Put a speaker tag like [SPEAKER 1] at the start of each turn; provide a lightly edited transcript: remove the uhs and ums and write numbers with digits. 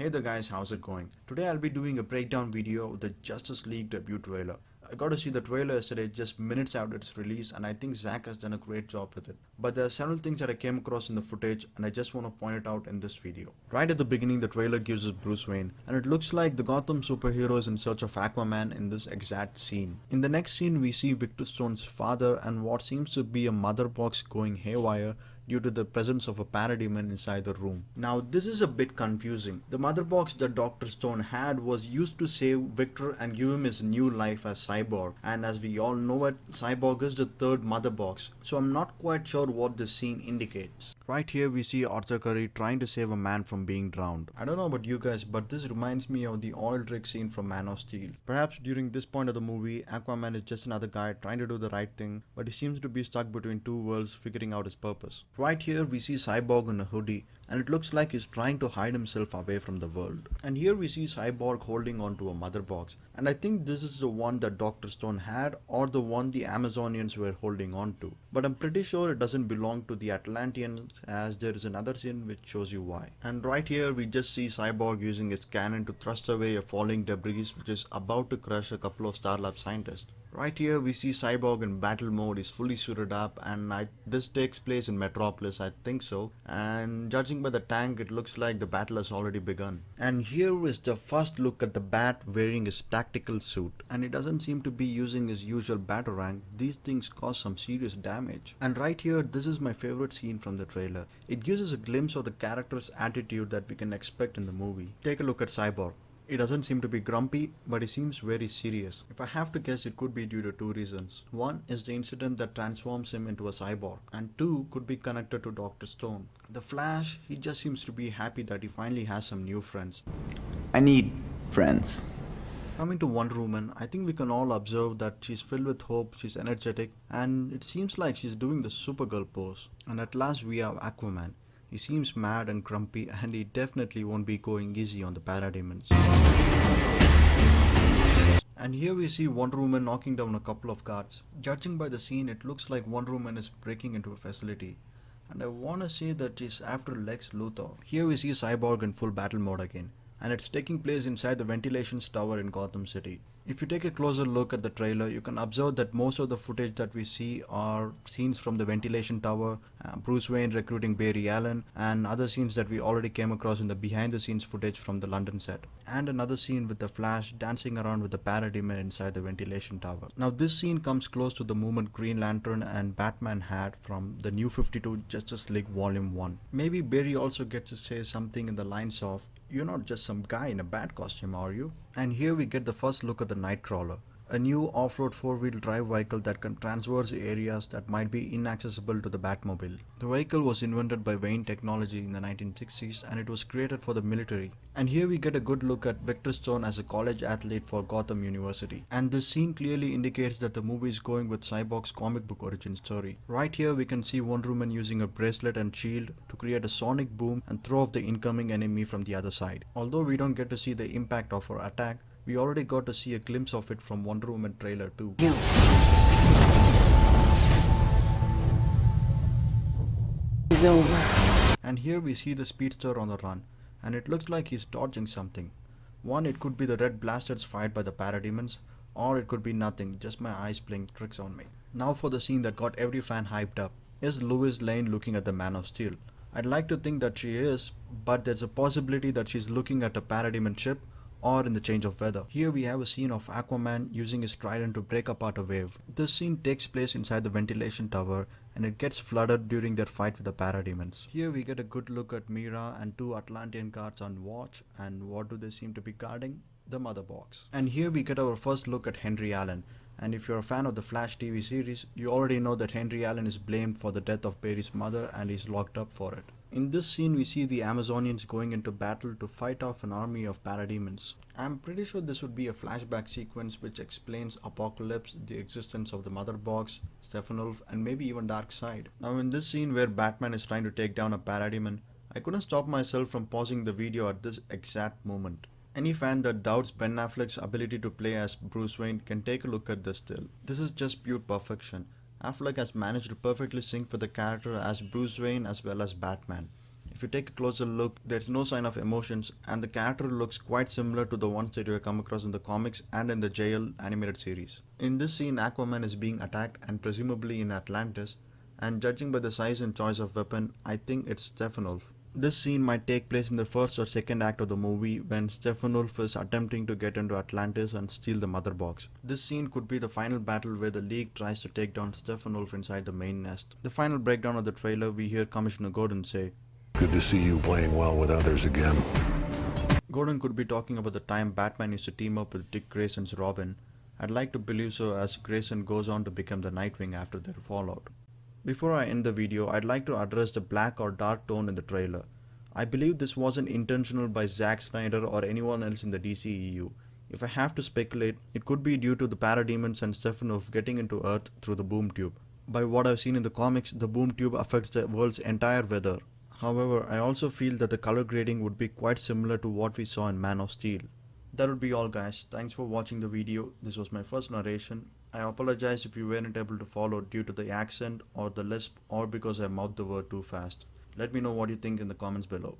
[SPEAKER 1] Hey there guys, how's it going? Today I'll be doing a breakdown video of the Justice League debut trailer. I got to see the trailer yesterday just minutes after its release and I think Zack has done a great job with it. But there are several things that I came across in the footage and I just want to point it out in this video. Right at the beginning the trailer gives us Bruce Wayne and it looks like the Gotham superhero is in search of Aquaman in this exact scene. In the next scene we see Victor Stone's father and what seems to be a mother box going haywire due to the presence of a parademon inside the room. Now this is a bit confusing. The mother box that Dr. Stone had was used to save Victor and give him his new life as Cyborg, and as we all know it, Cyborg is the third mother box, so I'm not quite sure what this scene indicates. Right here we see Arthur Curry trying to save a man from being drowned. I don't know about you guys, but this reminds me of the oil rig scene from Man of Steel. Perhaps during this point of the movie, Aquaman is just another guy trying to do the right thing, but he seems to be stuck between two worlds figuring out his purpose. Right here we see Cyborg in a hoodie and it looks like he's trying to hide himself away from the world. And here we see Cyborg holding onto a mother box, and I think this is the one that Dr. Stone had or the one the Amazonians were holding on to. But I'm pretty sure it doesn't belong to the Atlanteans, as there is another scene which shows you why. And right here we just see Cyborg using his cannon to thrust away a falling debris which is about to crush a couple of Starlab scientists. Right here we see Cyborg in battle mode. He's fully suited up and this takes place in Metropolis, I think so, and judging by the tank it looks like the battle has already begun. And here is the first look at the Bat wearing his tactical suit, and he doesn't seem to be using his usual Batarang. These things cause some serious damage. And right here, this is my favorite scene from the trailer. It gives us a glimpse of the character's attitude that we can expect in the movie. Take a look at Cyborg. He doesn't seem to be grumpy, but he seems very serious. If I have to guess, it could be due to two reasons. One is the incident that transforms him into a cyborg, and two could be connected to Dr. Stone. The Flash, he just seems to be happy that he finally has some new friends.
[SPEAKER 2] I need friends.
[SPEAKER 1] Coming to Wonder Woman, I think we can all observe that she's filled with hope, she's energetic, and it seems like she's doing the Supergirl pose. And at last we have Aquaman. He seems mad and grumpy and he definitely won't be going easy on the parademons. And here we see Wonder Woman knocking down a couple of guards. Judging by the scene, it looks like Wonder Woman is breaking into a facility. And I wanna say that she's after Lex Luthor. Here we see Cyborg in full battle mode again, and it's taking place inside the ventilation tower in Gotham City. If you take a closer look at the trailer, you can observe that most of the footage that we see are scenes from the ventilation tower, Bruce Wayne recruiting Barry Allen, and other scenes that we already came across in the behind the scenes footage from the London set. And another scene with the Flash dancing around with the parademon inside the ventilation tower. Now this scene comes close to the moment Green Lantern and Batman had from the New 52 Justice League Volume 1. Maybe Barry also gets to say something in the lines of, "You're not just some guy in a bat costume, are you?" And here we get the first look at the Nightcrawler, a new off-road four-wheel drive vehicle that can traverse areas that might be inaccessible to the Batmobile. The vehicle was invented by Wayne Technology in the 1960s and it was created for the military. And here we get a good look at Victor Stone as a college athlete for Gotham University. And this scene clearly indicates that the movie is going with Cyborg's comic book origin story. Right here we can see Wonder Woman using a bracelet and shield to create a sonic boom and throw off the incoming enemy from the other side. Although we don't get to see the impact of her attack, we already got to see a glimpse of it from Wonder Woman trailer too.
[SPEAKER 2] It's over.
[SPEAKER 1] And here we see the speedster on the run, and it looks like he's dodging something. One, it could be the red blasters fired by the parademons, or it could be nothing, just my eyes playing tricks on me. Now for the scene that got every fan hyped up. Is Lois Lane looking at the Man of Steel? I'd like to think that she is, but there's a possibility that she's looking at a parademon ship or in the change of weather. Here we have a scene of Aquaman using his trident to break apart a wave. This scene takes place inside the ventilation tower and it gets flooded during their fight with the parademons. Here we get a good look at Mira and two Atlantean guards on watch, and what do they seem to be guarding? The mother box. And here we get our first look at Henry Allen. And if you're a fan of the Flash TV series, you already know that Henry Allen is blamed for the death of Barry's mother and he's locked up for it. In this scene we see the Amazonians going into battle to fight off an army of parademons. I'm pretty sure this would be a flashback sequence which explains Apocalypse, the existence of the Mother Box, Steppenwolf, and maybe even Darkseid. Now in this scene where Batman is trying to take down a parademon, I couldn't stop myself from pausing the video at this exact moment. Any fan that doubts Ben Affleck's ability to play as Bruce Wayne can take a look at this still. This is just pure perfection. Affleck has managed to perfectly sync with the character as Bruce Wayne as well as Batman. If you take a closer look, there's no sign of emotions, and the character looks quite similar to the ones that you have come across in the comics and in the JL animated series. In this scene, Aquaman is being attacked and presumably in Atlantis, and judging by the size and choice of weapon, I think it's Steppenwolf. This scene might take place in the first or second act of the movie when Steppenwolf is attempting to get into Atlantis and steal the mother box. This scene could be the final battle where the League tries to take down Steppenwolf inside the main nest. The final breakdown of the trailer, we hear Commissioner Gordon say,
[SPEAKER 3] "Good to see you playing well with others again."
[SPEAKER 1] Gordon could be talking about the time Batman used to team up with Dick Grayson's Robin. I'd like to believe so, as Grayson goes on to become the Nightwing after their fallout. Before I end the video, I'd like to address the black or dark tone in the trailer. I believe this wasn't intentional by Zack Snyder or anyone else in the DCEU. If I have to speculate, it could be due to the parademons and Steppenwolf getting into Earth through the boom tube. By what I've seen in the comics, the boom tube affects the world's entire weather. However, I also feel that the color grading would be quite similar to what we saw in Man of Steel. That would be all, guys. Thanks for watching the video. This was my first narration. I apologize if you weren't able to follow due to the accent or the lisp or because I mouthed the word too fast. Let me know what you think in the comments below.